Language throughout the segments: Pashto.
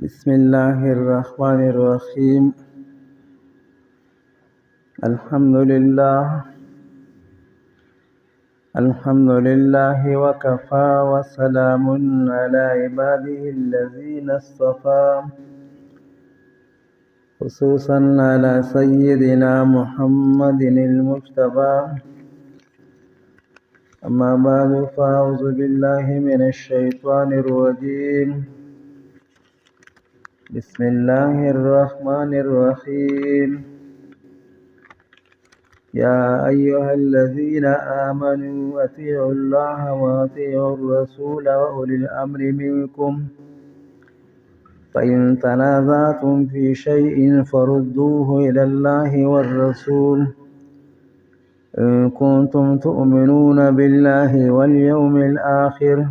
بسم الله الرحمن الرحيم. الحمد لله وكفى وسلام على عباده الذين اصطفى، خصوصا على سيدنا محمد المجتبى. أما بعد فأعوذ بالله من الشيطان الرجيم. بسم الله الرحمن الرحيم. يا أيها الذين آمنوا أطيعوا الله وأطيعوا الرسول وأولي الأمر منكم، فإن تنازعتم في شيء فردوه إلى الله والرسول إن كنتم تؤمنون بالله واليوم الآخر،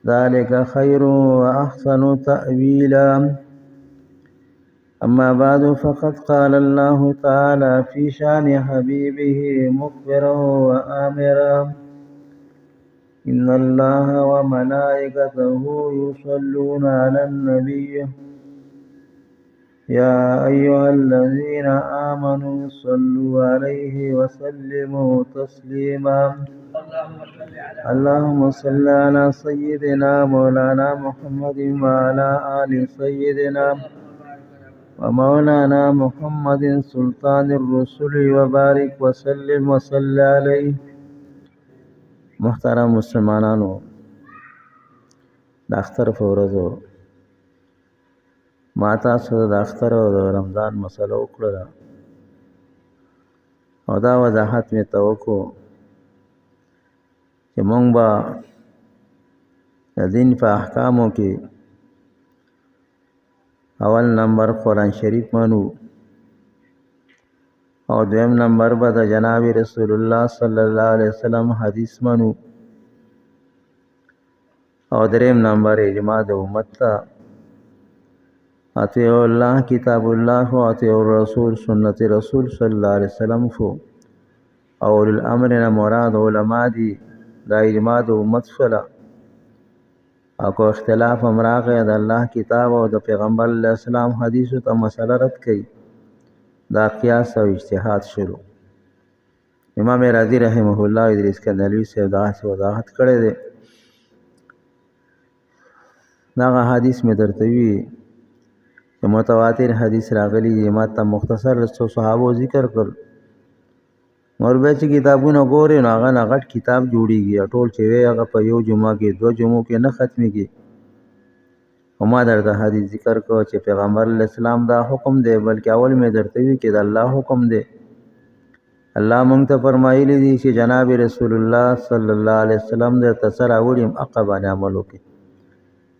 ذلك خير وأحسن تأويلا. أما بعد فقد قال الله تعالى في شأن حبيبه مخبرا وآمرا: إن الله وملائكته يصلون على النبي يا أيها الذين آمنوا صلوا عليه وسلموا تسليما. اللهم صل على سيدنا مولانا محمد وعلى آل سيدنا ومولانا محمد سلطان الرسل وبارك وسلم وصل عليه. محترم مسلمانانو، د اختر په ورځو ما تاسو د اختر او د رمضان مسله وکړه او دا وضاحت مې ته وکړو چې مونږ به د دین په احکامو کې اول نمبر قرآن شریف منو او دویم نمبر به د جناب رسول الله صلی الله علیه وسلم حدیث منو او دریم نمبر اجماع د امت ته اطیعوا الله کتاب الله و اطیعوا الرسول سنت رسول صلی الله علیه وسلم فو او اولي الامر مراد علماء دي دا اجماع د امت شوله او کو اختلاف امراغه د الله کتاب او د پیغمبر علیه السلام حدیثو ته مسله رد کړي دا قیاس او اجتهاد شروع. امام رازی رحمه الله ادریس کندلوی سے دا وضاحت کړی دی. دا حدیث می درته وی چې متواتر حدیث راغلی دی. ما ته مختصر رسو صحابو ذکر کړ نور به چې کتابونه ګورې نو هغه غټ کتاب جوړیږي ټول چې وی هغه په یو جمعه کې دو جمعو کې نه ختمېږي. ما درته حدیث ذکر کو چې پیغمبر علیه السلام دا حکم دی بلکې اول مې درته وی چې د الله حکم دی. الله مونږ ته فرمایلی دی چې جناب رسول الله صلی الله علیه وسلم درته څه راوړي هغه باندې عمل وکړئ.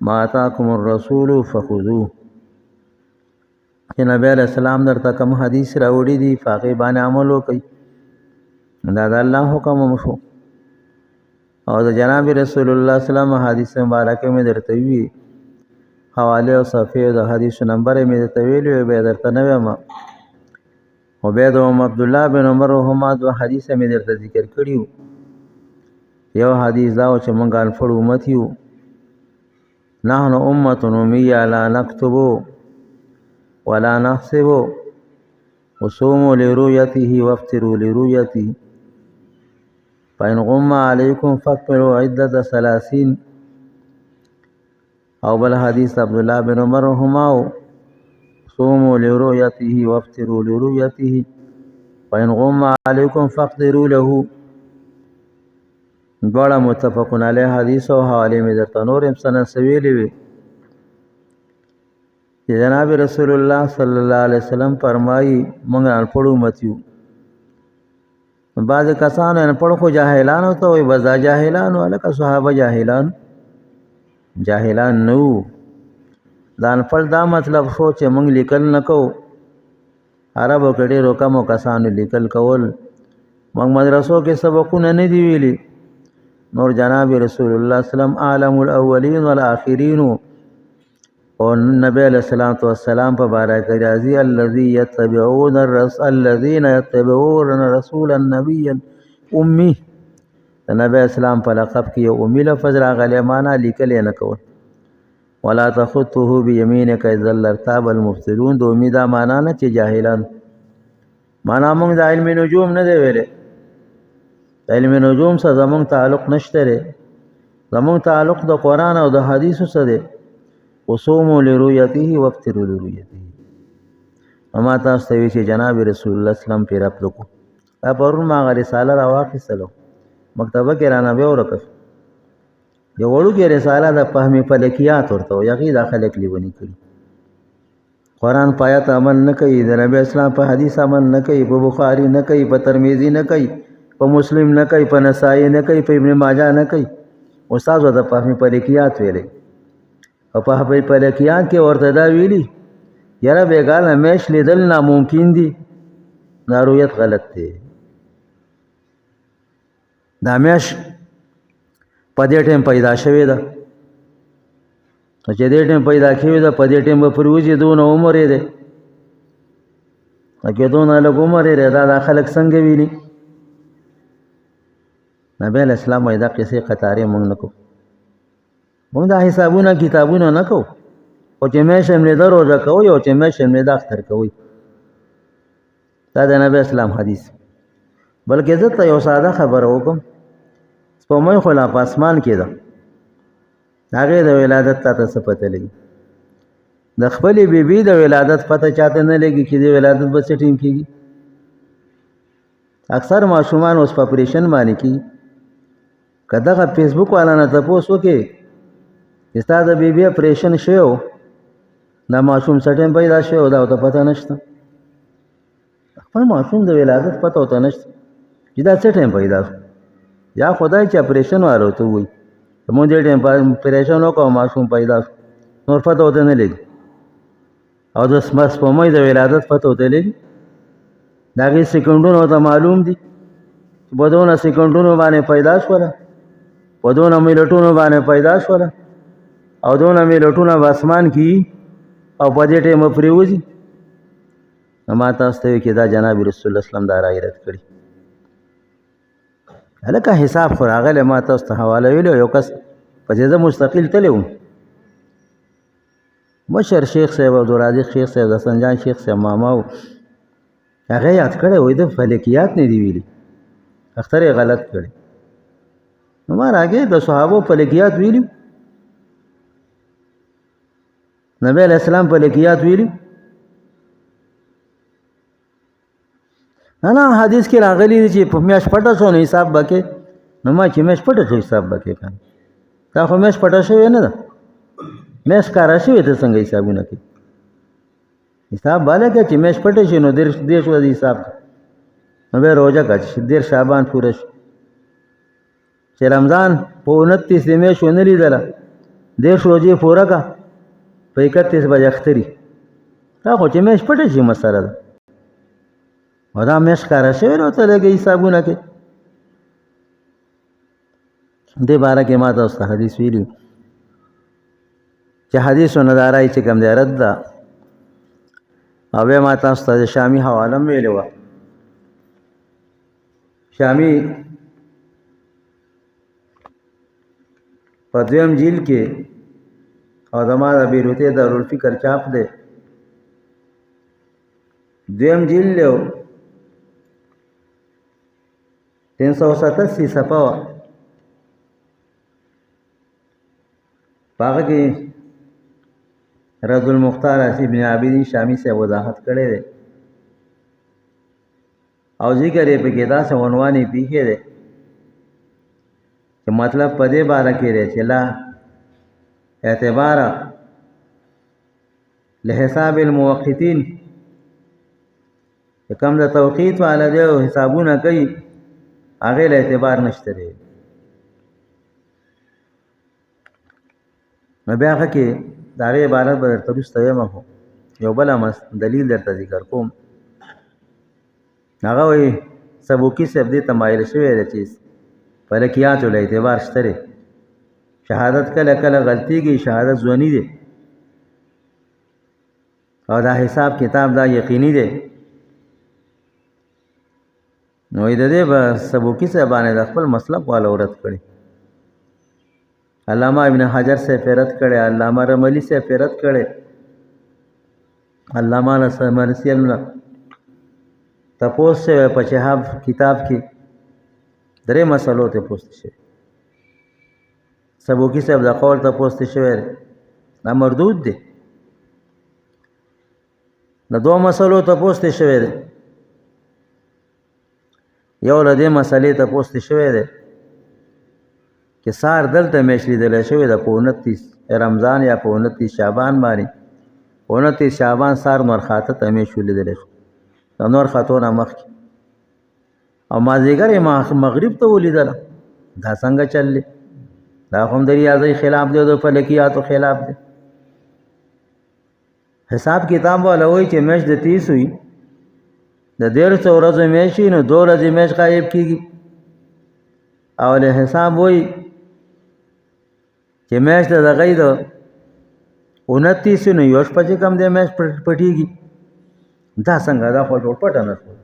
ما اتاکم الرسول فخذوه، چې نبی علیه السلام درته کوم حدیث راوړي دي په هغې باندې عمل وکړئ. دا د الله حکم شو. او د جناب رسول الله صلی الله علیه وسلم حدیث مبارکه مې درته وی حواله او صفحه د حدیث نمبر مې درته ویلو به درته نه وایم. عبید بن عبد الله بن عمر هما دو حدیث مې درته ذکر کړیو. یو حدیث دا چې مونږ انفړ امت یو، نحن امه امیه لا نكتب ولا نحسب وصوموا لرؤيته وافطروا لرؤيته فإن غم عليكم فاكملوا عدة 30. او بل حدیث عبد الله بن عمر هما صوموا لرؤيته وافطروا لرؤيته فإن غم عليكم فاقدروا له. دواړه متفقون علیه حدیث او حواله مې درته نور هم سند سویلې وي چې جناب رسول الله صلی الله علیه وسلم فرمایي موږ انپړ امت یو. بعض کسان انپړ خو جاهلانو ته وایي بس دا جاهلانو هلکه صحابه جاهلان نه وو. دا انپړ دا مطلب شو چې موږ لیکل نه کوو. عربو کې ډېرو کمو کسانو لیکل کول. موږ مدرسو کې سبقونه نه دي ویلي. نور جناب رسول الله صلی الله علیه وسلم عالم الاولین والآخرین او نبی علیہ الصلوۃ والسلام په باره کې راځي الذين يتبعون رسول النبي الامي. د نبی اسلام په لقب کې یو امي لفظ راغلی معنا لیکل نه کول. ولا تخطه بيمينك اذا لارتاب المبطلون. د امید معنا نه چې جاهلان معنا موږ د علم نجوم نه دی ویلې. علم نجوم سره زموږ تعلق نشته لري. زموږ تعلق د قران او د حدیث سره دی. وصوموا لرؤيته وافطروا لرؤيته. اما تاسو ته وی چې جناب رسول الله اسلام پیر خپل کو دا پرون ما غری رساله راواخیستلو مکتبه کې رانه به ورکه یو وړو کې رساله د فهمي فلکیات ورته یغي داخله کلی ونی کړی. قران پایت عمل نه کوي، د نبی اسلام په حدیث عمل نه کوي، په بخاری نه کوي، په ترمذی نه کوي، په مسلم نه کوي، په نسائی نه کوي، په ابن ماجه نه کوي. استاد د فهمي فلکیات ویلي او په فهمي فلکیات کې ورته دا ویلي یاره بیګاله مېش لیدل ناممکن دي، نارویت غلط دی. دا مېش په دې ټیم پیدا شوې ده چې دې ټیم پیدا شوې ده په دې ټیم به پروزي دونه عمر یې ده اګه دونه له عمر یې دا خلک څنګه ویلي. نبی اسلام دا قصې قطارې مونږ نکو، مونږ دا حسابونه کتابونه نکو او چې مې شم نه دروځه کوي او چې مې شم نه داختر کوي. دا د نبی اسلام حدیث. بلکې زه ته یو ساده خبر وکم، سپوږمۍ خو لا په اسمان کې ده، هغې د ولادت تا ته څه پته لګي؟ د خپلې بیبي د ولادت پته چاته نه لګي چې د ولادت به څه ټیم کېږي. اکثر ماشومان اوس په اپریشن باندې کېږي. که دغه فیسبوک والا نه تپوس وکړي چې ستا د بیبي اپریشن شوی و، دا ماشوم څه ټیم پیدا شوی و، دا ورته پته نشته. خپل ماشوم د ولادت پته ورته نشته چې دا څه ټیم پیدا شو. یا خدای چې اپریشن والو ته ووایي مونږ دې ټیم اپریشن وکړو ماشوم پیدا شو، نور پته ورته نه لګي. او د سپوږمۍ د ولادت پته ورته لګي. د هغې سیکنډونه ورته معلوم دي چې په دونه سیکنډونو باندې پیدا شوله، په دونه ملټونو باندې پیدا شوله او دونه ملټونه به اسمان کې او په دې ټیمه پرېوځي. نو ما تاسو ته وایي چې دا جناب رسول الله اسلام دا رایې رد کړي. هلکه حساب خو راغلی، ما تاسو ته حواله ویلو. یو کس پسې زه مستقل تللی وم، مشر شیخ صاحب عبدالرازق شیخ صاحب د سنجان شیخ صاحب ماما و، هغه یاد کړی وایي د فلکیات نه دي ویلي، اختر یې غلط کړی. نو ما راګې د صحابو فلکیات ویلي، نبی علیہ السلام فلکیات ویلي. نه حدیث کې راغلی دی چې په میاشت پټه شو نو حساب بکې. نو ما چې میاشت پټه شو حساب بکې کنه، دا خو میاشت پټه شوې نه ده، میاشت کاره شوې ته څنګه حسابونه کوي؟ حساب بالا کې چې میاشت پټه شي نو دېرش ورځې حساب نو بیا روژه کا چې 13 شعبان پوره شي، چې رمضان په 29 د میاشت ونه لیدله 13 روژې پوره کا په 31 بجې اختري. دا خو چې میاشت پټه شي مسله ده او دا میاشت کاره شوې نو ته لږ حسابونه کوي. دې باره کې ما تاسو ته حدیث ویلي چې حدیثونه د رایې چې کوم دی رد ده، او بیا ما تاسو ته د شامي حواله هم ویلې وه. شامي په 2م جیل کې او زما د بیروتې دارالفکر چاپ دی، 2م جیل دی 387 صفحه وه. په هغه کې رد المختار ابن عابدین شامی سے وضاحت کړی دی او ذکر یې پکې داسې عنوان یې پیښی دی چې مطلب په دې باره کې دی چې لا اعتبار لحساب الموقتین، چې کوم د توقیت والا دی او حسابونه کوي هغې له اعتبار نشته دی. نو بیا هغه کې د هغې عبارت به درته وروسته وایم، خو یو بله دلیل درته ذکر کوم. هغه وایي سبوکي صاحب دې ته مایل شوی دی چې فلکیاتو له اعتبار شته دی، شهادت کله کله غلطیږي، شهادت ځواني دی او دا حساب کتاب دا یقیني دی. نو د دې به سبوکي صاحب باندې د خپل مسلک والا ورد کړي علامہ ابن حجر سے رد کړي، علامہ رملی سے رد کړي، علامہ مرسیل نه تپوس شوی په شهاب کتاب کې درې مسلو ته پوښتنه شوی. سبوکی صاحب دا قول ته پوښتنه شوی دا مردود دی. د دوه مسلو ته پوښتنه شوی دی. یو له دې مسلې ته پوښتنه شوی دی چې سار دلته میش لیدلی شوی ده په 29 رمضان یا په 29 شعبان باندې. 29 شعبان سار نور خاته ته میش لیدلی شو د نور خاتو نه مخکې، او مازدیګر یې مغرب ته ولیدله. دا څنګه چل دی؟ دا هم د ریاضۍ خلاف دی او د فلکیاتو خلاف دی. حساب کتاب والا وایي چې میش د 30 وي، د 150 ورځو میش وي نو 2 ورځې میش غایب کېږي. او له حساب وایي چې میش د دغې د 29 نو یو شپه چې کم دی میش پټېږي. دا څنګه؟ دا خو ټول پټه نه شول.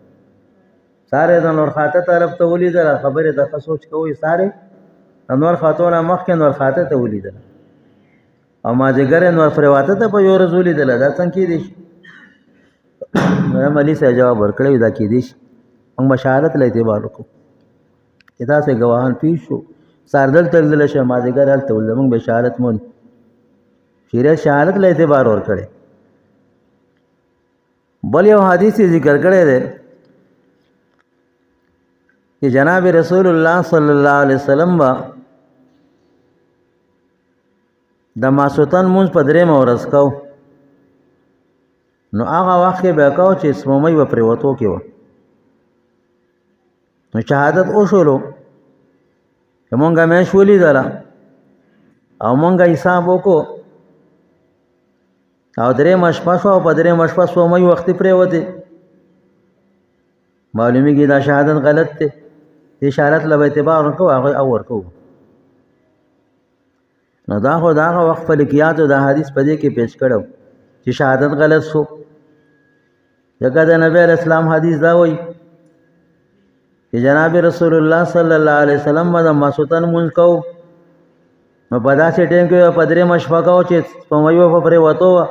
سارے د نور خاته طرف ته ولیدله، خبرې د ښه سوچ کوئ. سارے د نور خاتو نه مخکې نور خاته ته ولیدله او مازدیګر یې نور پرېواته ته په یو ورځ ولیدله. دا څنګه کېدی شي؟ ملي صاحب جواب ورکړی دا کېدی شي. موږ به شهادت له اعتبار وکړو چې داسې ګواهان پیښ شو. سار دلته لیدلی شوی، مازدیګر هلته ولیدله، موږ به شهادت مونږ شریعت شهادت له اعتبار ورکړی. بل یو حدیث یې ذکر کړی دی کہ جناب رسول اللہ صلی اللہ علیہ وسلم با د ماسوتن مونږ په درېیمه ورځ کو، نو هغه وخت کې به کو چې سپومۍ به پرېوتو کې وه. نو شهادت وشولو چې مونږ میش ولیدله او مونږ حساب وکړو او درېیمه شپه شوه او په درېیمه شپه سپومۍ وختي پرېوتې. معلومیږي دا شهادت غلط دی. دې شهادت له به اعتبار ورکوو، هغه او ورکوو. نو دا خو د هغه وخت فلکیاتو دا حدیث په دې کې پیش کړو چې شهادت غلط شو. ځکه د نبی علیه السلام حدیث دا وایي چې جناب رسول الله صلی الله علیه وسلم به د ماسوتن مونځ کوو، نو په داسې ټایم کې په درېیمه شپه کوو چې سپومۍ به پرېوتو وه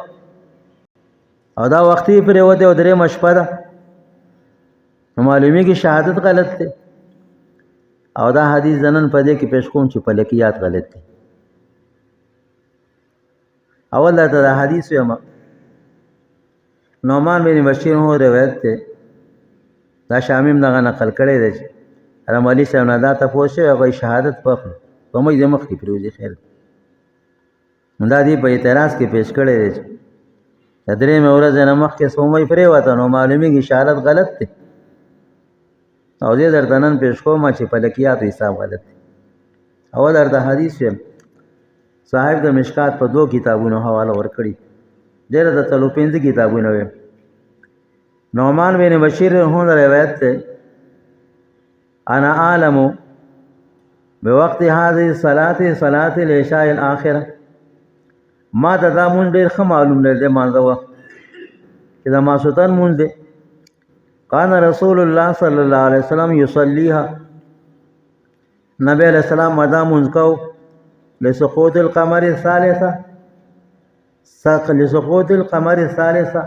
او دا وختي پرېوتې او درېیمه شپه ده. نو معلومیږي شهادت غلط دی. او دا حدیث زنن په دې کې پیش کوم چې فلکیات غلط دي. اول دا حدیث وایم، نعمان بن بشیر هو روایت دی، دا شامیم دغه نقل کړی دی چې رملی صاحب نه دا تپوس شوی، هغه شهادت پخلو سپومۍ د مخکې پرېوځي. خیر دا دې په اعتراض کې پیش کړی دی چې د درېیمې ورځې نه مخکې سپومۍ پرېوته، نو معلومیږي شهادت غلط دی. او دې درته نن پیش کوم چې فلکیاتو حساب غلط دی. اول درته حدیث وایم، صاحب د مشکات په 2 کتابونو حواله ورکړي، ډېره د 35 کتابونه ویم. نعمان بن بشیر هون روایت ده، انا عالم بوقت هذه الصلاه صلاه العشاء الاخره. ما ته دا مونږ ډېر ښه معلوم دی د مانځه وخت چې د ماسوتن مونځ دی. کان رسول الله صلی الله علیه وسلم یصلیها، نبی علیہ السلام مدا مونځ کو لسقوط القمر الثالثه، لسقوط القمر الثالثه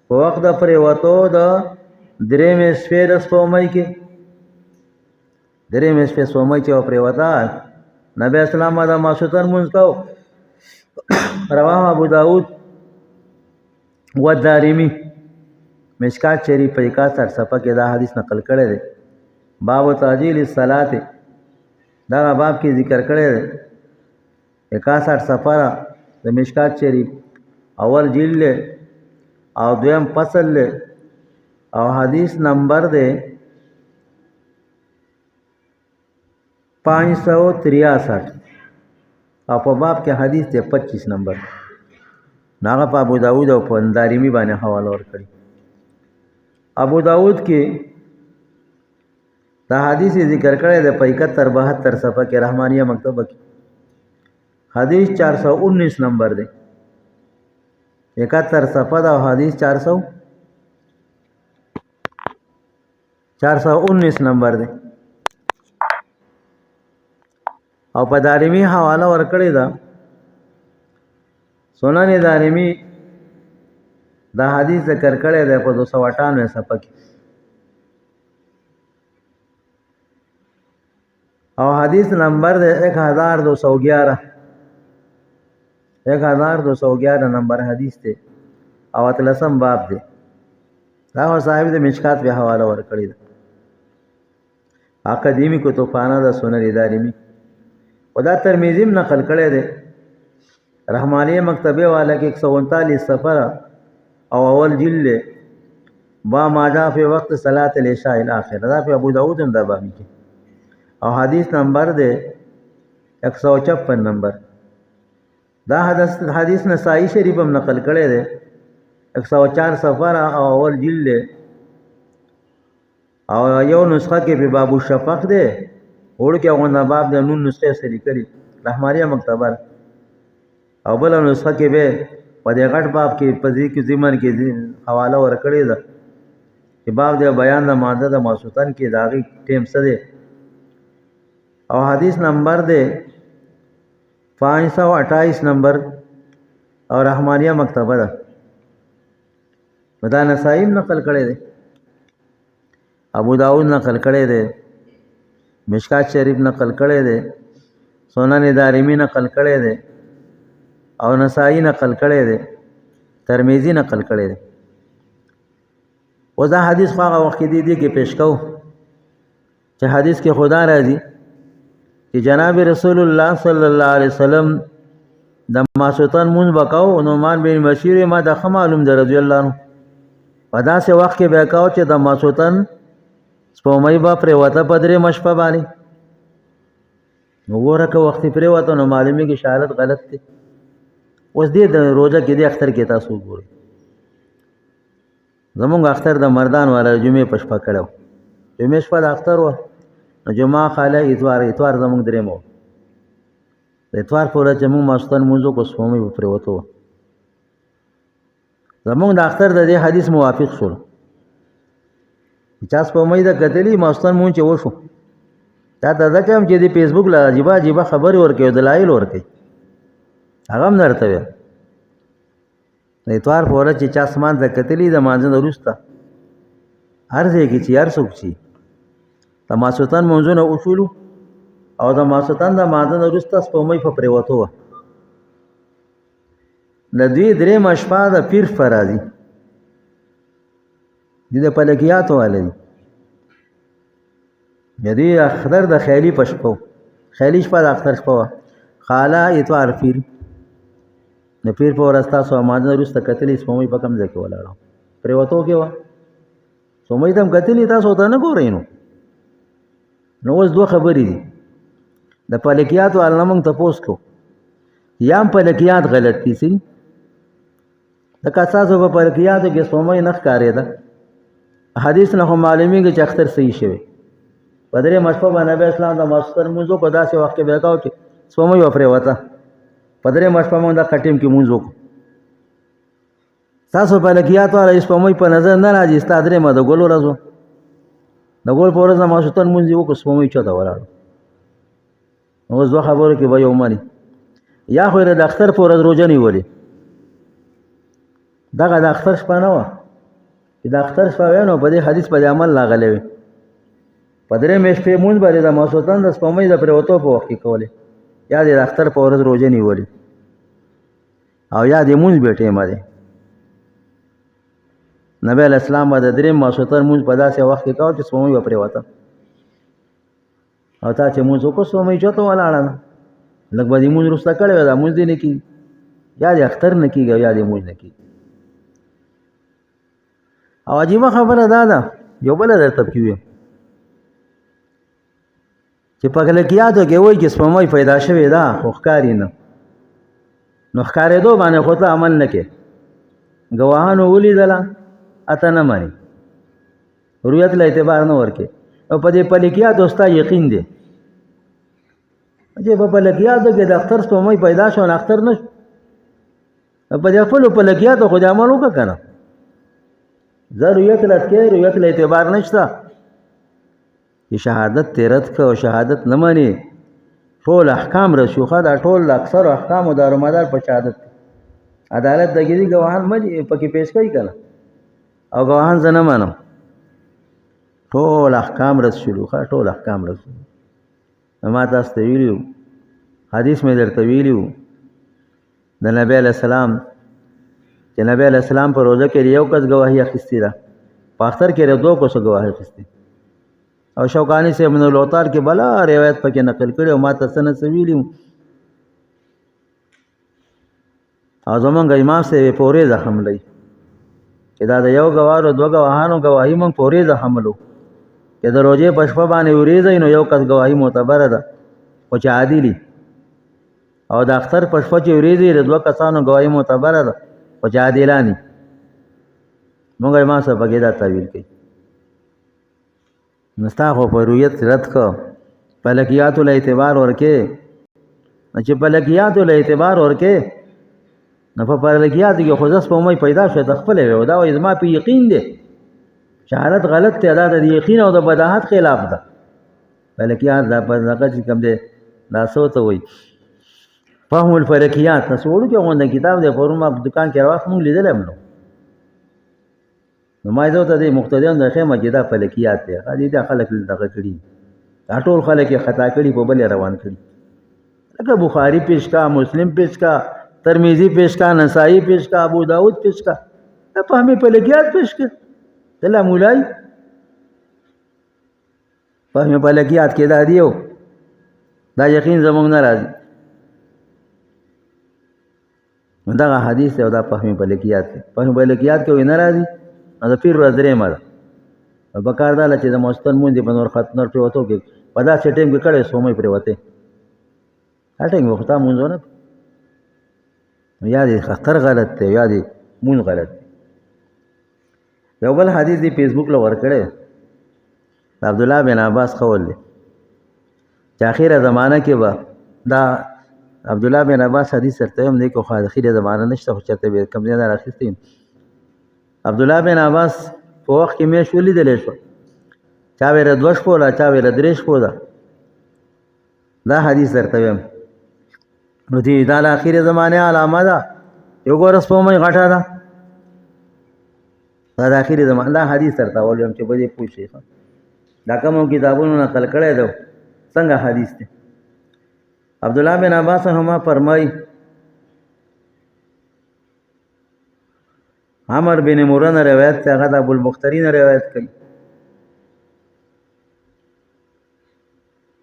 په وخت د پرېوتو د درېیمې شپې د سپومۍ کې. درېیمې شپې سپومۍ چې پرېوته نبی اسلام دا ماسوتن مونځ کو. رواه ابو داود و دارمی، مشکات شریف په 61 صفحه کې دا حدیث نقل کړی دی. باب تعجیل الصلاة، دا باب کې ذکر کړی دی. 61 صفحه د مشکات شریف اول جلد او دویم فصل له او حدیث نمبر دی 563 او په باب کې حدیث دی 25 نمبر. هغه په ابو داود او په دارمی باندې حواله ورکړي. ابو داود کې دا حدیث ذکر کړی دی په 71-72 صفحه کې رحمانیه مکتبه کې. حدیث 419 نمبر دی. 71 صفحه دا حدیث 419 نمبر دی. او په دارمی حواله ورکړی دا سنن دارمی دا حدیث ذکر کړی دی په 298 صفحه کې او حدیث نمبر دی 1211 نمبر حدیث دی او اتلسم باب دی دا صاحب د مشکات په حواله ورکړی دی اقدیمی کتبخانه د سنن دارمی خدا ترمذی نقل کړی دی رحمانیه مکتبه والا کې 139 صفحه او اول جلد با ماجا فی وقت صلاة العشاء الاخر دا په ابو داود هم دا باندې کې او حدیث نمبر دی 156 نمبر دا حدیث نسائی شریف هم نقل کړی دی 104 صفحه او اول جلد او یو نسخه کې په باب الشفق دی اور کې هغه باب د نون نسخه سره کړی رحمانیه مکتبه او بل نسخه کې به په دې غټ باب کې په دې کې زمن کې حواله ورکړی ده چې باب د بیان د ماده د موصوتن کې داغي ټیم څه دی او حدیث نمبر دی 528 نمبر او رحمانیه مکتبه ده مدا نسائی نقل کړی دی ابو داود نقل کړی دی مشکات شریف نقل کړی دی سنن دارمی نقل کړی دی او نسائی نقل کړی دی ترمذی نقل کړی دی ودا حدیث هغه وخت دی کې پیش کو چې حدیث کې خدا راځي چې جناب رسول الله صلی الله علیه وسلم د ماسوتن مون وکاو نعمان بن بشیر ما د معلوم در رضی الله عنه پدا سه وخت کې وکاو چې د ماسوتن سپومای با پر وته پدری مشپه باندې وګوره که وخت پر وته نو معلومه کې شهادت غلط دی اوس دې د روزه کې د اختر کې تاسو ګورئ زمونږ اختر د مردان والا جمعې پښپا کړو جمعې شپه د اختر و نو جمعه خاله اتوار زمونږ درې مو د اتوار پورې چې موږ ماستان موږ کو سومې پر وته زمونږ د اختر د دې حدیث موافق شول چا سپومې د کتلی ماستان مونږ چې وشو دا د ځکه چې د فیسبوک لا عجیب خبر ورکې دلایل ورکې هغه هم درته وي د اتوار پورې چې چا سامان د کتلی د مانځنه وروسته هر ځای کې چې هر څوک شي د ماسوتن مونځونه اصول او د ماسوتن د مانځنه وروسته سپومې په پریوتو و د دوی درې مشفا د پیر فرازي د پلکیات والي یدي اختر د خیلی پشپو خیلی شپه د اختر شپه خاله اتوار پیر د پیر په ورستا سو مانځنه وروسته کتلی سپومې په کم ځای کې ولاړو پریوتو کې و سپومې تم کتلی تاسو ته نه ګورئ نو اوس دوه خبرې دي د پلکیات والنه موږ تاسو کو یام پلکیات غلط دي سي د کاساسو په پلکیاتو کې سپومې نه ښکارې ده حدیث نه معلومیږي چې اختر صحیح شوی بدرې مشفو باندې اسلام د ماستر موزو کو داسې وخت کې وکاو چې سپومې وفرې وته بدرې مشفو باندې د کټیم کې موزو تاسو په لګیات ولا سپومې په نظر نه راځي ستادرې ما د ګولو راځو د ګول پورز ما شتن مونږ یو کو سپومې چاته ولاړو اوس دوه خبرو کې به یو مانی یا خو د اختر پورز روزه نیولې دغه د اختر شپه نه و چې د اختر شپه وینو په دې حدیث په عمل لاغلې وي پدری مې شپې مونږ باندې د ماسوتن د سپومې د پروتو په وخت کې کولې یا د اختر په ورځ روزه نیولې او یا د مونږ بیٹه مده نبی اسلام د درې ماسوتن مونږ په داسې وخت کې کاوه چې سپومې په پروته او تا چې مونږ کو سپومې چاته ولاړه لږ به مونږ رستا کړو دا مونږ دې نه کی یا د اختر نه کیږي یا د مونږ نه کی او عجیب خبره ده یو بل درته کیوي چې په کلکیاتو کې وایي چې سپومې پیدا شوې ده خو ښکاري نه نو ښکارېدو باندې خو ته عمل نه کې ګواهانو ولیدله اته نه مانی رؤیت له اعتبار نه ورکې او په دې پلکیاتو ستا یقین دی چې په پلکیاتو کې د اختر سپومې پیدا شو نه اختر نه په دې خپل پلکیاتو خو د عمل وکړه کنه ضرورت لته رؤیت له اعتبار نشته چې شهادت تیرت کو شهادت نه مانی ټول احکام رسوخه دا ټول اکثر احکام دارومدار په شهادت عدالت دګری ګواهان مې پکې پیش کوي کنه او ګواهان زنه مانم ټول احکام رسوخه ټول احکام رسوخه ما تاسو ته ویلو حدیث مې درته ویلو د نبی علیہ السلام چې نبی علیہ السلام په روزه کې یو کس گواهی اخیستی ده په اختر کې دوه کس گواهی اخیستی او شوکانی سے ابن الاوتار کې بلا روایت پکې نقل کړي او ما تاسو نه ویلو او زمونږ امام سے پورې ځه حملې چې دا د یو گواه او دوه گواهانو گواهی مونږ پورې ځه حملو چې د روزه پښپ باندې وریځي نو یو کس گواهی معتبر ده او چې عادلی او د اختر پښپ چې وریځي د دوه کسانو گواهی معتبر ده او چې عادلانی مونږ امام صاحب هغه دا تعویل کوي نستا خو په رؤیت رد کو فلکیات له اعتبار ورکه چې فلکیات له اعتبار ورکه نه په فلکیات کې خو ځس په مې پیدا شو د خپل و دا وې زما په یقین دي شهادت غلط ته دا د یقین او د بداحت خلاف ده فلکیات دا په هغه کم دي دا سوته وي فهم الفلکیات تاسو ورته غونډه کتاب دی پرون ما دکان کې راوخ مونږ لیدل هم نو ما زه ته د مقتدیان د خیمه کې دا فلکیات دی هغه دې خلک دغه کړي دا ټول خلک خطا کړي په بل روان کړي لکه بخاری پیش کا مسلم پیش کا ترمذی پیش کا نسائی پیش کا ابو داود پیش کا په همې فلکیات پیش کا دله مولای په همې فلکیات کې دا دیو دا یقین زمونږ نه راځي دا حدیث دی او دا په همې فلکیات دی په همې فلکیات کې نه راځي دا پیر ورځ درې مده بکار دا چې د مستن مونږ په نور خط نور پروتو کې په دا سیټینګ کې کړي سومې پروته هټینګ وخته مونږ نه یادې خطر غلط دی یادې مون غلط یو بل حدیث دی فیسبوک له ور کړي عبد الله بن عباس قول دی چې اخیره زمانہ کې به دا عبد الله بن عباس حدیث سره هم دی کو خو اخیره زمانہ نشته خو چته به کم نه راخستین عبد الله بن عباس په وخت کې مې شولې دلې شو چا ویره دوش پولا چا ویره درېش پولا دا حدیث درته ویم نو دې دا د اخیره زمانه علامه ده یو ګورس په مې غټه ده دا د اخیره زمانه دا حدیث درته ولیم چې به دې پوښي دا کوم کتابونو نقل کړی دی څنګه حدیث دی عبد الله بن عباس هما فرمای عمر بن مرن روایت ته هغه ابو البختری نه روایت کوي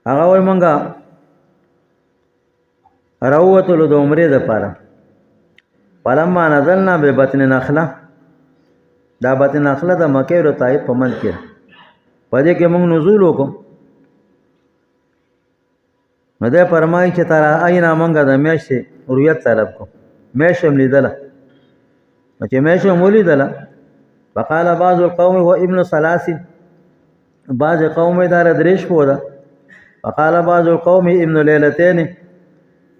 هغه وای مونږه راوته له عمره ده پاره فلما نزلنا ببطن نخله دا بطن نخله د مکه او طائف په منځ کې پدې کې مونږ نزول وکړو نو ده فرمایي چې تر اینا مونږه د میاشتې رؤیت طلب کو میاشم لیدله چې میاشم ولیدله فقال بعض القوم هو ابن ثلاث بعض قوم دار درش پودا فقال بعض القوم ابن ليلتين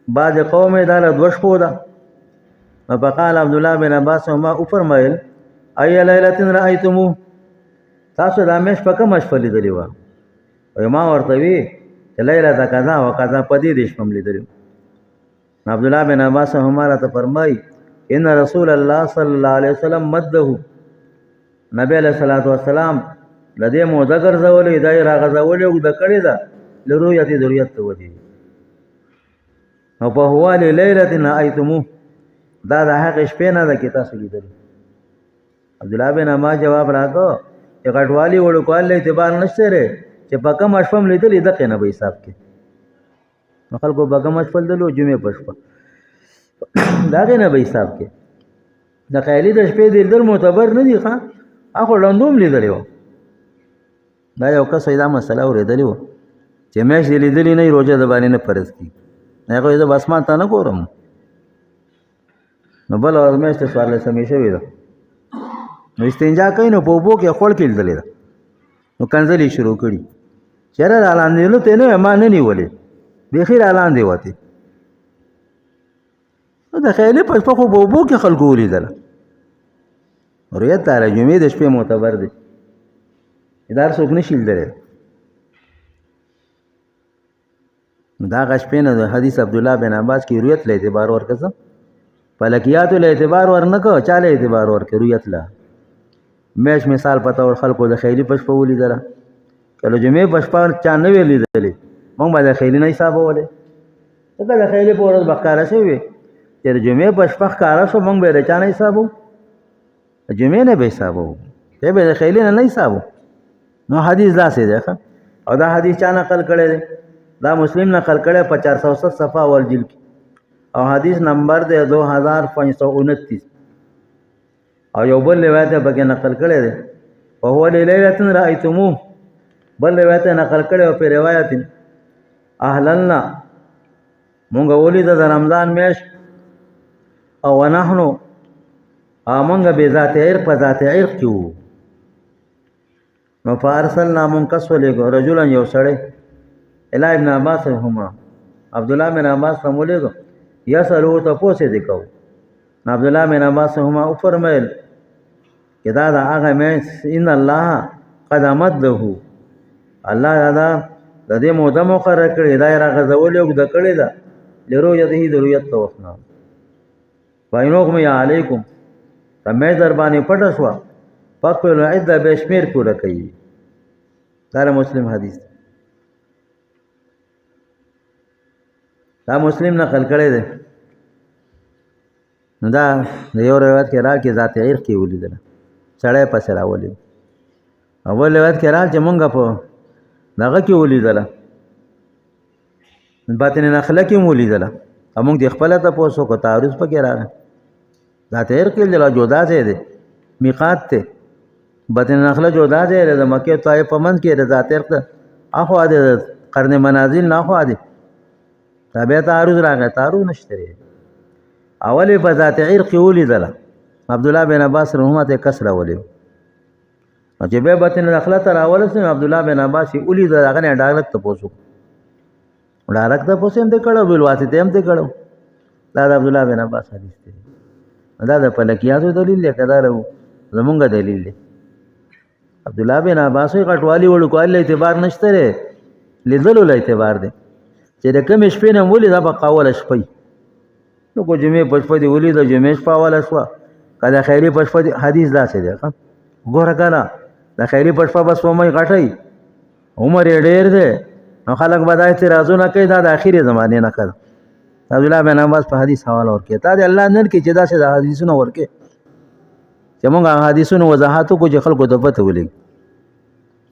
بعض قوم دار دوش پودا فقال عبد الله بن عباس ما فرمایل اي ليله رايتمو تاسو د میاش په کوم شپه لیدلی و او ما ورته وی لیله کذا او کذا پدې د شپم لیدلی عبد الله بن عباس هماره ته فرمای ان رسول الله صلی الله علیه وسلم مده نبی علیہ الصلوۃ والسلام لدې مو ذکر زولې دای راغزولې او د کړي دا لرؤیت ضرورت ته ودی او په حواله لیلتنا ایتمو دا د حق شپه نه د کتاب لیدل عبد الله بن عباس جواب راکو چې غټوالی وړو کول اعتبار نشته ره چې په کوم شپم لیدل دغه نه به حساب کې خلکو په کوم شپل دلو جمعه پښپ داغه نه به حساب کې د خیالي د شپې لیدل معتبر نه دي ښا اخو لندوم لیدل و دا یو کس ایدا مسله ورېدلی و چې مېش لیدلی نه روزه د باندې نه فرض کی نه کوي د بسمان ته نه ګورم نو بل مېش ته سوال سمې شوی ده نو استنجا کوي نو په بو کې خړ کې لیدل ده نو کنځلې شروع کړي چیرې اعلان دی ته نه ما نه نیولې بخیر اعلان دی وته د خیالي پښپ خو بو کې خلکو لیدل رؤیت ترجمه د شپې معتبر دي ادار څوک نشي لیدل دا غشپې نه د حدیث عبدالله بن عباس کې رویت له اعتبار ورکړه فلکیاتو له اعتبار ورنکړه چاله اعتبار ورکړه رویت له میش مثال پتا ور خلکو د خیلی پښ په ولې دره کله جمعې پښ په چا نه ویلې دلې مونږ به د خیلی نه حساب ولې دا د خیلی په ورځ بکاره شوی چې جمعې پښ په کارا شو مونږ به د چا نه حسابو جمعې نه به حسابو ته به د خیلی نه حسابو نو حدیث دا سي ده او دا حدیث چا نقل کړی دی دا مسلم نقل کړی په 407 صفحه اول جلد او حدیث نمبر دی 2529 او یو بل روایت به نقل کړی دی او هو لیلۃ رایتموه بل روایت نقل کړی او په روایت اهلنا مونږ ولید د رمضان میاشت او ونحنو امنګ به ذات عرق په ذات عرق کیو نو فارسلنا منکسل رجلا یو سړی الی ابن عباس هما عبد الله بن عباس سمولېګو یسلو ته پوسې دکاو عبد الله بن عباس هما او فرمایل کدا دا هغه مې ان الله قد امده الله دا د دې موده مقرره کړی دا راغزول یو د کړی دا لرو یده د رؤیت توخنا باینوکم یا علیکم تمه در باندې پټ شو پاک په عده بشمیر پورا کوي دا مسلم حدیث دا مسلم نقل کړی دی نو دا د یو روایت کې را کې ذات عرق کې ولیدل سړی پسې راولي اول روایت کې را چې مونږ په دغه کې ولیدل باطن نخله کې ولیدل موږ د خپل ته پوسو کو تعرض پکې راغی ذات عرق کې له جودا ځای دی میقات ته باطن نخله جودا ځای دی د مکه طائف په منځ کې ذات عرق ته اخو د قرن منازل نه خو دی تابع تعرض راغی تعرض نشته اول په ذات عرق ولیدل عبد الله بن عباس رحمت کسره ولې چې به باطن نخله تر اول سره عبد الله بن عباس ولیدل هغه نه ډایرکټ ته پوسو ډایرکټ ته پوسو هم ته کړو بل واسطه هم ته کړو دا د عبد الله بن عباس حدیث دی دا د فلکیاتو دلیل دی کدا ورو زمونږ دلیل دی عبد الله بن عباس غټوالی وړو کول اعتبار نشته لري لیدلو له اعتبار دی چې د کوم شپې نه ولې دا په قاول شپې نو کو جمعې پښپې دی ولې د جمعې شپه والا شو کله خیری پښپې حدیث دا څه دی ګوره کله د خیری پښپا بس ومه غټي عمر ډېر دی نو خلک بدای اعتراضونه کوي دا د اخیری زمانه نه کړ عبد الله بن عباس په حدیث حواله ورکړي تا د الله نن کې چې دا څه د حدیثونو ورکړي چې موږ حدیثونو وضاحت کو چې خلکو ته پته ولګي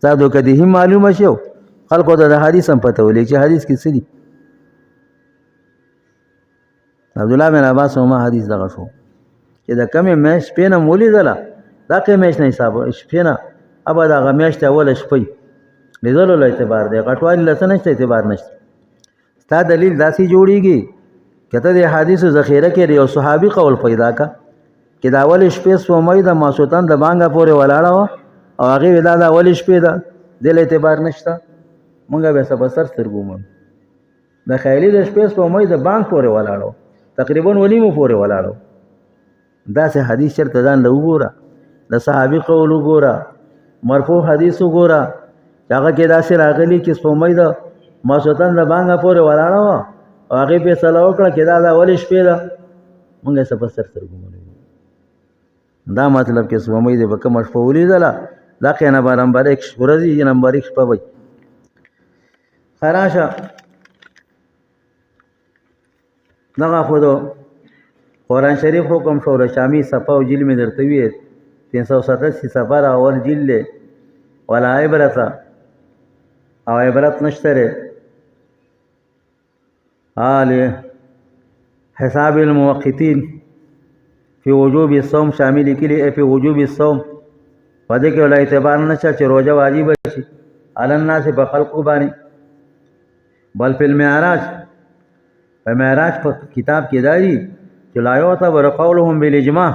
تا دوی کدي هم معلومه شو خلکو ته د حدیث هم پته ولګي چې حدیث کې څه دي عبد الله بن عباس هم حدیث دغه شو چې د کمې مېش پینه مولي دلا دا کې مېش نه حساب شپینه ابا دا غمیش ته ول شپې لیدلو له اعتبار دی غټوالي لته نشته اعتبار نشته ستا دلیل داسي جوړیږي کته د حدیث ذخیره کې یو صحابي قول پیدا کا چې دا اول شپې سومې د ماسوتان د بانګه پورې ولاړه او هغه ودا د اول شپې دا د اعتبار نشته مونږ به سبا سر سترګوم د خیالي د شپې سومې د بانګ پورې ولاړه تقریبا ولیمو پورې ولاړه دا سه حدیث چرته ځان له وګوره د صحابي قول وګوره مرفوع حدیث وګوره هغه کې دا سره راغلي چې سومې د ماسوتان د بانګه پورې ولاړه او هغه په سلام وکړه چې دا د اول شپې ده مونږه سبا سر سترګوم دا مطلب کې سومې د بکه مشفولې ده دا کنه نمبر 1 ورځي نمبر 1 په وای خراشه دغه خو قرآن شریف حکم شور شامی صفه او جیل میں درته وی 387 صفه را اول جیل له ولا عبرت او عبرت نشتره حال حساب الموقتين فی وجوب الصوم شامل کلی فی وجوب الصوم پدې کې ولا اعتبار نشه چې روزه واجب شي علی الناس په خلق باندې بل فی المعراج په معراج په کتاب کې دایي چې لا يعتبر قولهم بالاجماع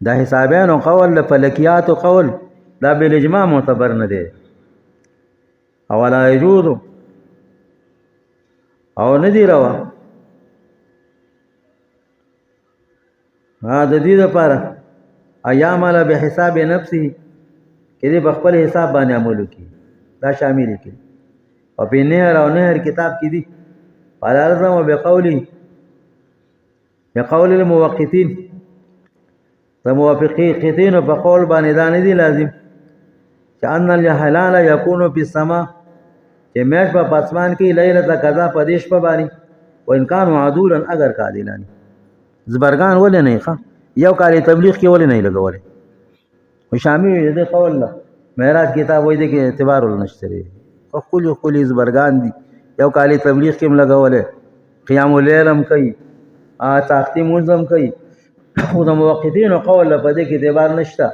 دا حسابین او قول د فلکیات او قول دا بالاجماع معتبر نه دی او لا يجوز او ندی روا د دې لپاره ایام علی بحساب نفسه کله په خپل حساب باندې عمل وکي دا شامل کی او په نهر او نهر کتاب کې دي قال الزم بقول الموقتين د موافقین په قول باندې دا نه دي لازم چې ان الحلال يكون في السماء چې مېش په پاسمان کې لیلۃ قضا پدیش په باندې و ان كانوا عدولا اگر قادلان زبرګان ولې نه ښه یو کال تبلیغ کې ولې نه لګولې او شامل دې قول له معراج کتاب وایي دې کې اعتبار ولنشتري خپل زبرګان دي یو کال تبلیغ کې لګولې قیام الليل هم کوي طاقتي منظم کوي خو د موقتین قول په دې کې اعتبار نشته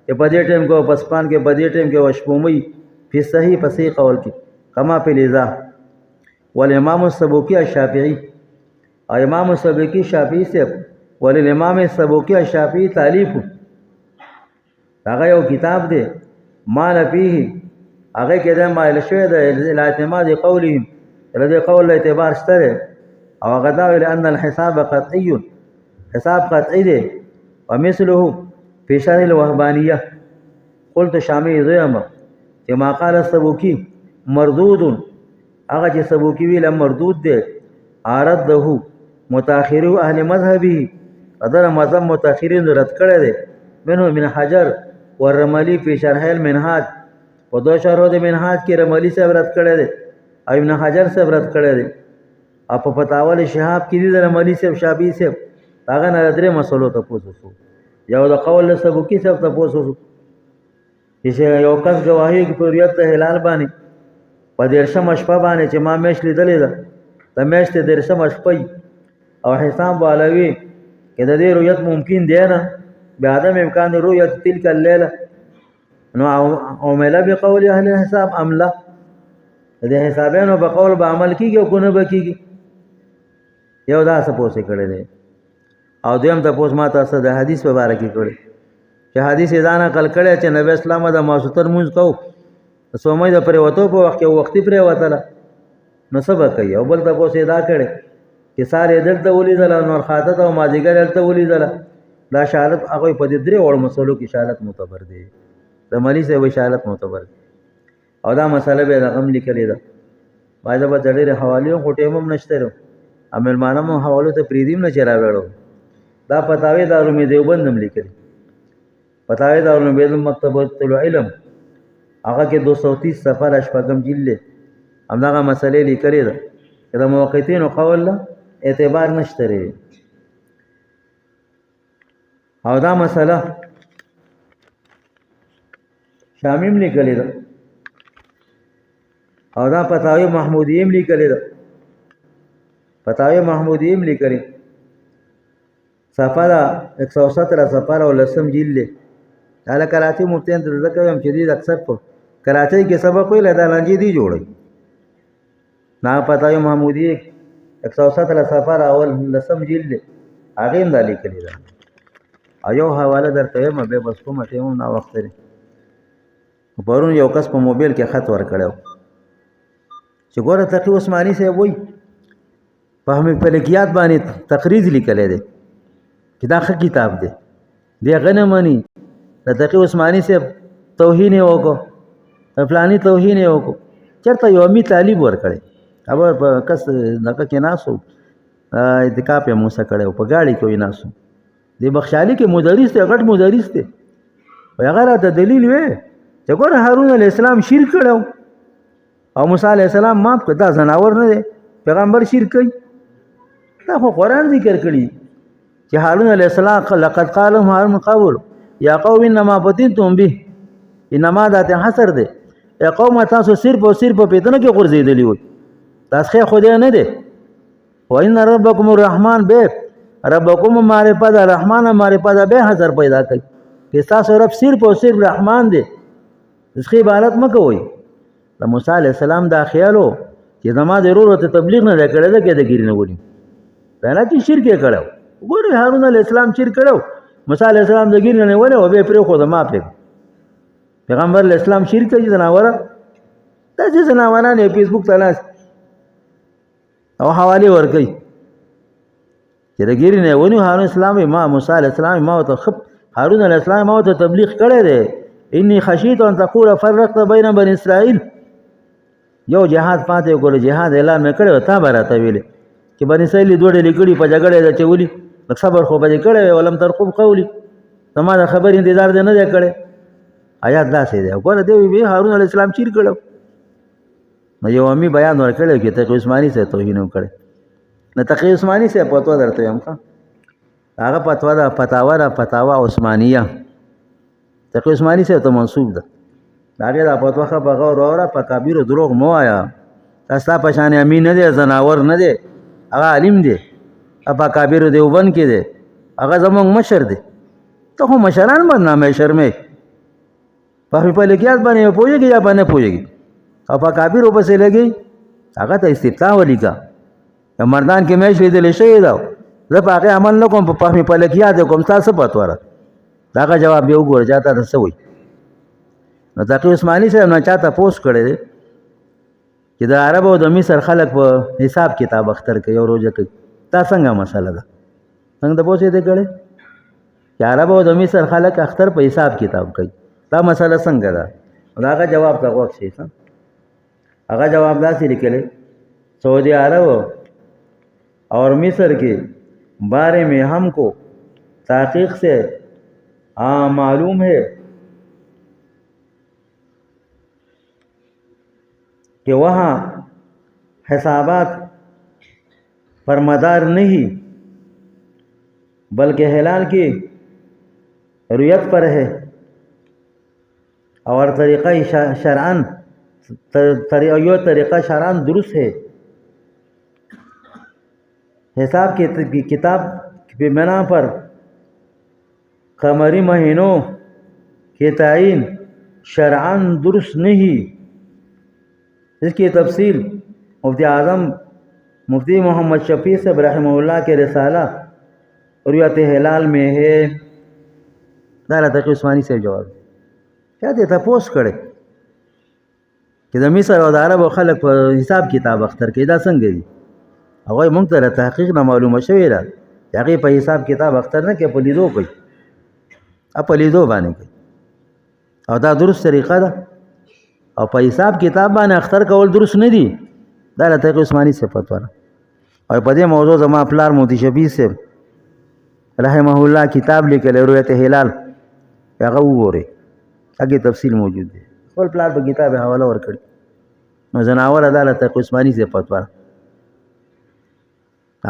چې په دې ټیم کې پسپان کې په دې ټیم کې وشپومي په صحیح پسې قول کې کما په لذا والامام السبوکی الشافعي امام السبوکی شافعي سے وللامام السبوکی الشافعي تالیف هغه یو کتاب دی مال فيه هغه کې دا مایل شوی د اعتماد قولهم رده قول اعتبار شته او هغه دا ویل ان الحساب قطعي حساب قطعي دی ومثله في شرح الوهبانيه قلت شامي زيما كما قال السبوكي مردود هغه چې سبوکي ویل مردود دی عارضه متأخر اهل مذهبه اذر مذهب متأخرین رد کړی دی منه من حجر والرملي في شرح المنهاج په دو شرح د منهاج کې رملي صاحب رد کړی دی او ابن حجر صاحب رد کړی دی او په فتاوی شهاب کې دی رملي صاحب شافعي صاحب هغه نه درې مسلو ته پوښتنه یو د قول سبوکي صاحب ته پوښتنه چې یو کس گواهی کې پوریت ته هلال باندې په درشم شپه باندې چې ما مېش لیدلې ده د مېش ته درشم شپه او حساب والوي کې د دې رؤیت ممکن دی نه به عدم امکان رؤیت تلک الليله نو او مله بقول اهل الحساب عمله د حسابانو په قول به عمل کیږي او کنه به کیږي یو دا څه پوسې کړي دي او دویم ته پوس ما تاسو د حدیث په اړه کې کړي چې حدیث دا نه کل کړي چې نبی اسلام د ماسوتر مونږ کو سومې د پرې وته په وخت کې وختي پرې وته نو سبا کوي او بل ته پوسې دا کړي چې ساره دلته ولیدل نور خاطه او ماجیګر دلته ولیدل دا شهادت هغه په دې درې وړ مسلو کې شهادت معتبر دي د مالی سے شهادت معتبر دي او دا مسله به رقم لیکلې ده باید به ډېر حواله او ټیمم نشته عمل مانم حواله ته پریدیم نه چر راوړو دا پتاوی دارو می دیوبندم لیکل پتاوی دارو می مکتبۃ العلم هغه کې 230 صفحه شپږم جلد همدغه مسلې لیکلې ده دا موقتین او قول له اعتبار نشته لري او دا مسله شامیم لیکلې ده او دا فتاوی محمودیم لیکلې ده فتاوی محمودیم لیکلې صفحه 117 صفحه او لسم جلد دا کراچي مفتیان ته ځکه هم چې دې اکثر په کراچي کې سبق ویل دا لنجې دی جوړي نا فتاوی محمودی 117 صفحه اول لسم جلد هغه هم دا لیکلې ده ایو حواله درته مې به بس کومه ټیم نه وخت لري پرون یو کس په موبایل کې خط ور کړو چې ګوره تقی عثماني صاحب وای په همې فلکیات باندې تقریض لیکلې ده چې دا ښه کتاب دی دی غنمنی د تقی عثماني صاحب توهین وکړو فلانی توهین وکړو چرته یو می طالب ور کړي अब कस नका کې ناسو اتکا په موسی کړو په گاڑی کې ناسو دی بخشالي کې مدرس ته غټ مدرس ته هغه راته دلیل وې چې ګوره هارون علی السلام شرک کړو او موسی علی السلام ماف کړه دا زناور نه دی پیغمبر شرک کوي دا خو قرآن ذکر کړي چې هارون علی السلام لقد قال هارون قول یا قوم انما فتنتم به انما ذات حصر دی یا قوم تاسو صرف او صرف په پیتنه کې غورځېدلی وي تاسخه خدای نه دی وان ربکم الرحمن به ربکم معرفت الرحمن معرفت به حضر پیدا کوي که تاسو رب صرف او صرف رحمان دی اسخه عبارت مکوئ د موسی علی السلام دا خیالو چې زما د ضرورت تبلیغ نه کړی دا کې د ګیرنه وړي دا نه چې شرک کړو ګوره هارون علی السلام شرک کړو موسی علی السلام د ګیرنه وړي او به پرې خو د ما پیغمبر اسلام شرک کوي زناوره دا چې زناوره نه فیسبوک تلاش او حواله ور کوي چې د ګیرنه ونی هارون اسلام ما موسی علی السلام ما ته خپ هارون علی السلام ما ته تبلیغ کړی دی انی خشیت ان تقول فرقت بین بنی اسرائیل یو جهاد پاتې وکړو جهاد اعلان مې کړی تا به راته ویلې چې بني اسرائیل دوه ډلې کړي په جګړه یې اچولي لږ صبر خو به دې کړی وی ولم ترقب قولي زما د خبرې انتظار دې نه دی کړی آیات داسې دی ګوره دی وی هارون علیه السلام چیر کړو نو یو امي بیان ورکړی چې تقي عثماني سره توهین وکړي نه تقي عثماني سره فتوا درته یم ښه هغه فتوا ده فتاوا عثمانیه تقي عثماني سره ته منسوب ده هغه دا فتوا خه بغور اوره په کبیر دروغ مو آیا تاسو په شان امین نه دی زناور نه دی هغه عالم دی په کبیر دیوبند کې دی هغه زمونږ مشر دی ته خو مشران بدنامه شرمې په لیکيات باندې پوهیږي یا باندې پوهیږي او په کبیر وبسې لګي هغه ته استفتاء ولیکا مردان کې مېش لیدل شي دا زه په هغه عمل نه کوم په لیکيات کوم تاسو پاتې وره دا جواب به وګور جاته تاسو وي نو تقي عثماني صاحب نه چاته پوسټ کړی دی چې د عرب او د مصر خلک په حساب کتاب اختر کوي او روزه کوي دا څنګه مسله ده څنګه د پوسې دې کړي چې عرب او د مصر خلک اختر په حساب کتاب کوي دا مسله څنګه ده هغه جواب تا وخت شي هغه جواب داسې لیکلی سعودی عرب اور مصر کے بارے میں ہم کو تحقیق سے معلوم ہے کہ وہاں حسابات پر مدار نہیں بلکہ ہلال کی رویت پر ہے اور طریقہ شرعن درست ہے حساب کی کتاب کی بنا پر قمری مہینوں کے تعین شرعن درست نہیں اس کی تفصیل مفتی اعظم مفتی محمد شفیع صاحب رحمہ اللہ کے رسالہ رویت ہلال میں ہے دا تقي عثماني صاحب جواب کیا دیتا پوسټ کړي چې د مصر او د عربو خلک په حساب کتاب اختر کې دا څنګه دي هغه موږ ته تحقیق نه معلومه شوې ده چې هغه په حساب کتاب اختر نه کې په لیدو کوي په لیدو باندې کوي او دا درست طریقه ده او په حساب کتاب باندې اختر کول درست نه دي دا تقي عثماني صاحب فتوا ده او په دې موضوع زما پلار مفتی شفیع صاحب رحمه الله کتاب لیکلی رویت هلال هغه وګورئ هغه تفصیل موجود دی خپل پلار په کتاب حواله ورکړي نو زناور عدالت تقي عثماني صاحب فتوا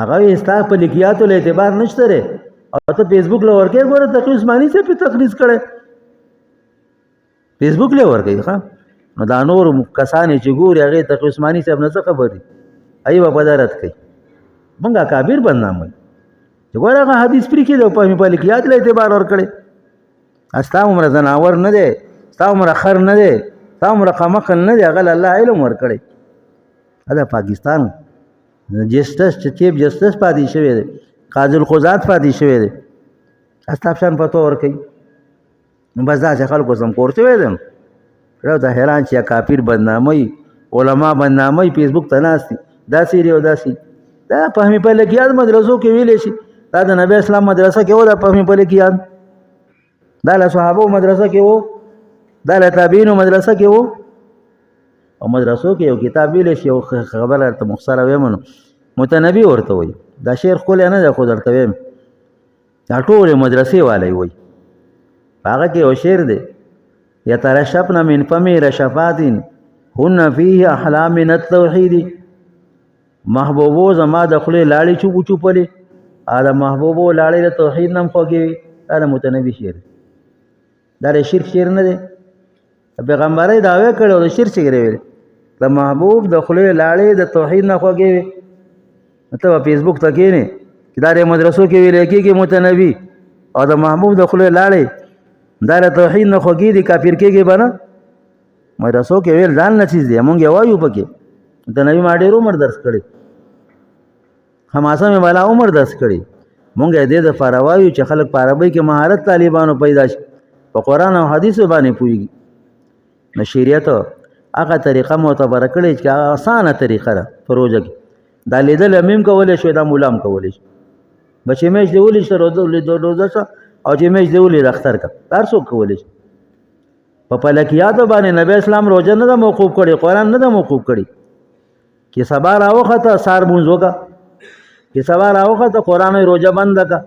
هغه استا په لیکياتو له اعتبار نشته ره او ته فیسبوک له ورکې ګوره تقي عثماني صاحب په تقریض کړي فیسبوک له ورکې ښا نو دا نور کسانې چې ګوري هغه تقي عثماني صاحب نه څه خبري ایو په درت کوي مونږه کابیر بدنامي ګوره هغه حدیث پرې کې د په لیکيات له اعتبار ورکړي استا عمر زناور نه دی استا عمر خر نه دی استا عمر قمقل نه دی هغه الله علم ورکړي دا پاکستان جسټس چیف جسټس پاتې شوی دی قاضي القضات پاتې شوی دی استافشان پتو ورکړي نو بس دا چې خلکو سم کور شوی دی راو ته حیران چې کافر بدنامي علما بدنامي فیسبوک ته ناستي داسې دی او داسې دا فهمي په لګیات مدرسو کې ویلې شي دا د نبی اسلام مدرسه کې و دا فهمي په لګیات دا له صحابه مدرسه کې وو دا له تابعین مدرسه کې وو او مدرسو کې یو کتاب ویل شي او خبره ته مختصره ویمنو متنبی ورته وي دا شعر خو نه ده خو درته ویم دا ټول مدرسې والی وي هغه کې یو شعر دی یترشفن من فم رشفات هن فيه احلام من التوحید محبوبو زما د خپل لاړې چوب چوپلې دا محبوبو لاړې د توحید نام خوږي دا متنبی شعر دا شرک شعر نه دی پیغمبري داوی کړو د شرک شعر ویل د محبوب د خپل لاړې د توحید نه خوږي ته په فیسبوک ته کېنه چې دا د مدرسو کې ویل کېږي متنبی او د محبوب د خپل لاړې دا د توحید نه خوږي دي کافر کېږي بنا مدرسو کې ویل ځان نه چیز دی مونږ وایو پکې متنبی ما ډېر عمر درس کړي حماسه مې والا عمر درس کړي مونږ دې د فاروایو چې خلک په عربی کې مهارت طالبانو پیدا شي په قران او حدیث باندې پويږي نو شریعت هغه طریقه معتبر کړي چې آسانه طریقه ده پروژه کې دا لیدل امیم کولای شو دا مولام کولای شي بچې مېش دی ولې سره روزه او چې مېش دی ولې اختر کا هر څوک کولای شي په فلکیاتو باندې نبی اسلام روزه نه ده موقوف کړي، قرآن نه ده موقوف کړي. چې سبا راوخته سار مونځ وکړه، چې سبا راوخته قرآن روزه بند کړه،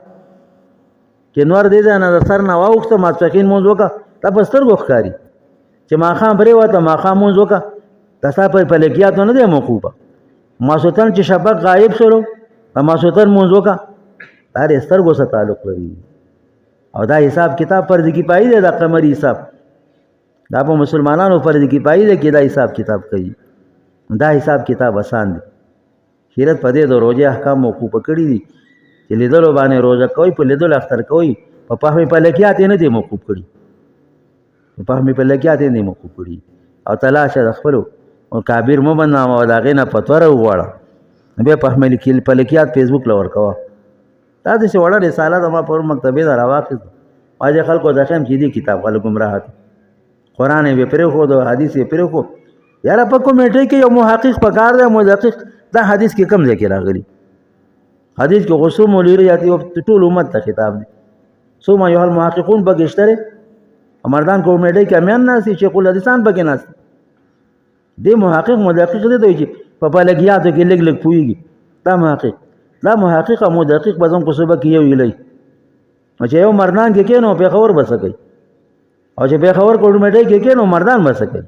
چې نور دې ځای نه د سر نه واوښته ماسپښین مونځ وکړه، تا په سترګو ښکاري. چې ماښام پرېوته ماښام مونځ وکړه، دا ستا په فلکیاتو نه دی موقوفه. ماسوتن چې شفق غایب شولو په ماسوتن مونځ وکړه، دا د سترګو سره تعلق لري. او دا حساب کتاب فرض کفایي دی، دا قمري حساب دا په مسلمانانو فرض کفایي دی چې دا حساب کتاب کوي. دا حساب کتاب آسان دی. شریعت په دې د روزې احکام موقوفه کړي دي چې لیدلو باندې روزه کوئ، په لیدلو اختر کوئ، په فهم فلکیات یې نه دی موقوف کړي، په فهم فلکیات یې نه موقوف کړي. او تلاشه د خپلو او کابیر مو بدنامه او د هغې نه فتوا راوغواړه، بیا فهم فلکیات فیسبوک له ورکوه. دا داسې وړه رساله ده ما پرون مکتبې نه راواخېسته، واځې خلکو ته ښیم چې دې کتاب خلک ګمراه دي. قرآن یې پرېښود او حدیث یې پرېښود. یاره په کمیټۍ کې یو محقق پکار دی، محقق دا حدیث کې کوم ځای کې راغلي؟ حدیث کې خو څو مولویات ټول امت ته خطاب دی. څو ما یو المحققون پکې شته دی، مردان کمیټۍ کې امیان ناست دي، شیخ الحدیثان پکې ناست دی. محقق دی ته چې په فلکیاتو کې لږ لږ پوهېږي. دا محقق او مدقق به زموږ په صوبه کې یو ایلی، چې یو مردان کې کېنو پېښور به څه کوي، او چې پېښور کمیټۍ کې کېنو مردان به څه کوي.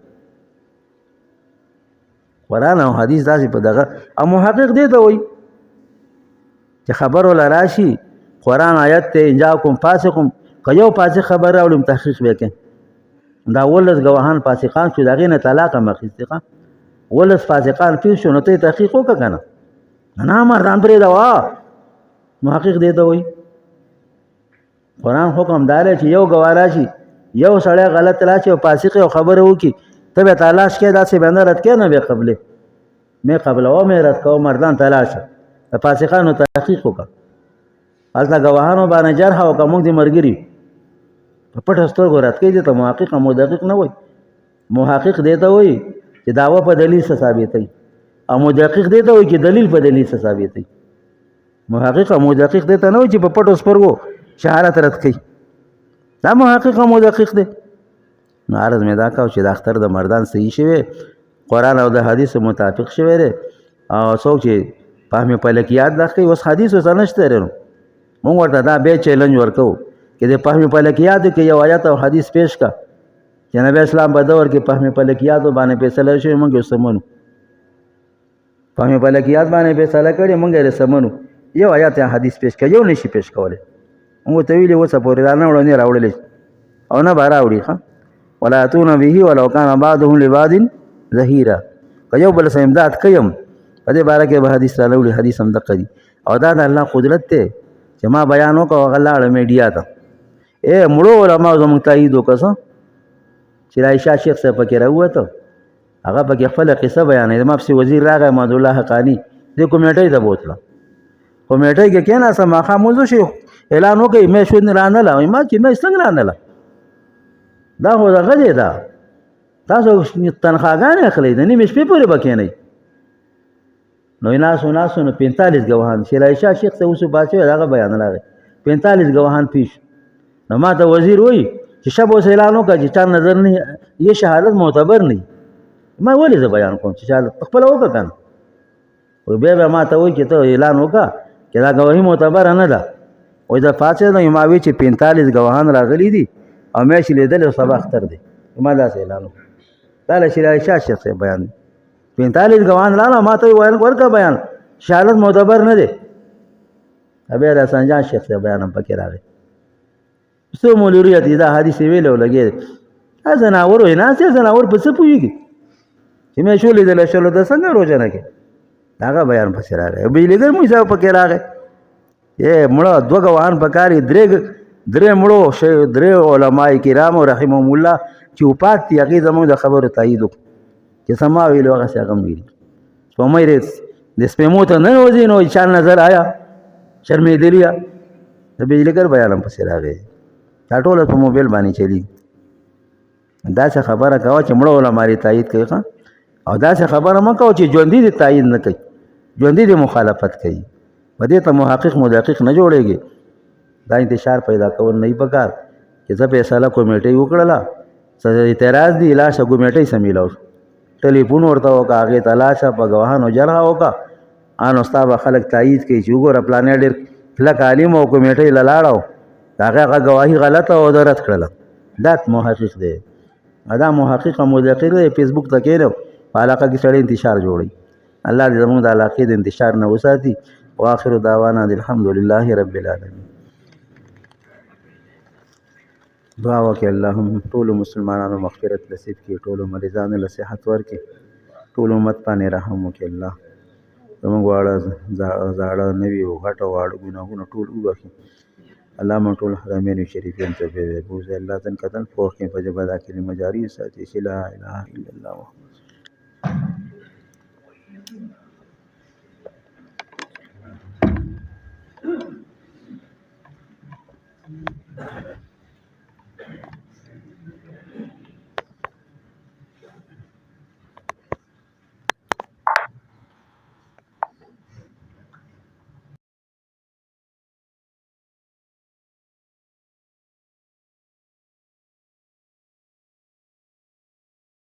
قرآن او حدیث داسې په دغه او محقق دی ته وایي چې خبر ولا راشي قرآن آیت ته ان جاءکم فاسقون، که یو فاسق خبر راوړي تحقیق به کوي. دا 18 ګواهان فاسقان شو، د هغې نه طلاق هم اخیستې. 18 فاسقان پېښ شو، نو ته یې تحقیق وکړه که نه؟ نه مردان پرېږده. محقق دی ته وایي قرآن حکم دا دی چې یو ګواه راشي، یو سړی غلط راشي او فاسق او خبره وکړي، ته به تلاش کې داسې به نه رد کې نه به قبلې مې قبلوه مې رد کوه. مردان تلاشه د فاسقانو تحقیق وکړه، هلته ګواهانو باندې جرح وکړه، موږ دې ملګري په پټه سترګو رد کوي. دې ته محقق او مدقق نه وایي. محقق دی ته وایي چې دعوه په دلیل څه ثابتوي، او مدقق دی ته وایي چې دلیل په دلیل څه ثابتوي. محقق او مدقق دی ته نه وایي چې په پټو سترګو شهادت رد کوي. دا محقق او مدقق دی. نو عرض مې دا کاوه چې دا اختر د مردان صحیح شوی، قرآن او د حدیث مطابق شوی دی. او څوک چې فهم فلکیات دا کوي، اوس حدیث ورسره نشته دی، نو موږ ورته دا بیا چیلنج ورکوو چې د فهم فلکیاتو کې یو آیت او حدیث پیش کا چې نبی اسلام په دور کې فهم فلکیاتو باندې فیصله شوې، موږ یې سمنو. فهم فلکیات باندې فیصله کړې، موږ یې سمنو. یو آیت یا حدیث پیش کړه، یو نشي پیش کولی. موږ ته ویلي اوسه پورې را نه وړو، نه راوړلی او نه به راوړي. ښه ولا یأتون به ولو کان بعضهم لبعض ظهیرا، که یو بل سره امداد کوم په دې باره کې به حدیث را راوړي. حدیث هم دقه دي. او دا د الله قدرت دی چې ما بیان وکړه او هغه لاړه میډیا ته. مړو علماو زموږ تایید وکړه چې عایشه شیخ صاحب پکې راووته، هغه پکې خپله قصه بیانوي. زما پسې وزیر راغی محمدالله حقاني، دې کمیټۍ ته بوتله. کمیټۍ کې کېناسته، ماښام مونځ وشي، اعلان وکړئ مې شود رانله. وایم ما چې مې څنګه رانله، دا خو دغه دی، دا تاسو تنخواګانې اخلئ، د نیمې شپې پورې به کښېنئ. نو ناسو نو 45 ګواهان چې عایشه شیخ صاحب اوس باد شوی، هغه بیان راغی 45 ګواهان پیش. نو ما ته وزیر وایي چې شب اوس اعلان وکړه چې چا نظر نه یې شهادت معتبر نه. ما ولې زه بیان کوم چې شهادت خپله وکړه که نه؟ بیا ما ته وایي چې ته اعلان وکړه چې دا ګواهي معتبره نه ده. وایي زه پاڅېدم، ما وایي چې 45 ګواهان راغلي دي او مې چې لیدلی او سبا اختر دی. ما داسې اعلان وکړ. دا له عایشه شیخ صاحب بیان دی. 45 ګواهان لاړه، ما ته ویل ورکړه بیان، شهادت معتبر نه دی. بیا د حسن جان شیخ صاحب بیان هم پکې راغی. څو مولویات دا حدیث ویلی او لګېدی. دا ځناور وایي ناست دی، ځناور په څه پوهېږي چې مې شو لیدلی شلو ته څنګه روژه نه کوي. د هغه بیان پسې راغی. بجلیګر مو صاحب پکې راغی. مړه 2 ګواهان پکار دي، درې مړو درې علماء کرامو رحمهم الله چې وفات دي، هغې زموږ د خبرو تایید وکړو چې څه ما ویلي هغسې هغه هم ویلي. سپومۍ د سپېمو ته ننوځي، نو چا نظر آیا شرمېدلي یا د بجلیګر بیان هم پسې راغی. دا ټوله په موبایل باندې چلېږي. داسې خبره کوه چې مړه علما دې تایید کوي، او داسې خبره مه کوه چې ژوندي دې تایید نه کوي، ژوندي دې مخالفت کوي. په دې ته محقق مدقق نه جوړېږي. دا انتشار پیدا کول نه پکار چې زه فیصله کمیټۍ وکړله څه اعتراض دی لاشه ګومیټۍ سمیلو ټلیفون ورته وکړه هغې ته لاشه په ګواهانو جرحه وکړه ان ستا به خلک تایید کوي چې وګوره پلانې ډېر کلک عالم او کمیټۍ له لاړه و د هغې هغه ګواهي غلطه او ده رد کړله دا محقق دی دا محقق او مدقق دی فیسبوک ته کښېنو په علاقه کې سړی انتشار جوړوي الله دې زموږ د علاقې د انتشار نه وساتي واخر دعوانا الحمدلله رب العالمین دعا وکړئ اللهم ټولو مسلمانانو مغفرت نصیب کړي ټولو مریضانو له صحت ورکړي ټول امت باندې رحم وکړي الله زموږ واړه زاړه نوي او غټه واړه ګناهونه ټول وبخښي الله مو ټول حرمین شریفین ته بوځي الله تن کتن فوق کې په جبه دا کلمه جاری ساتي لا اله الا الله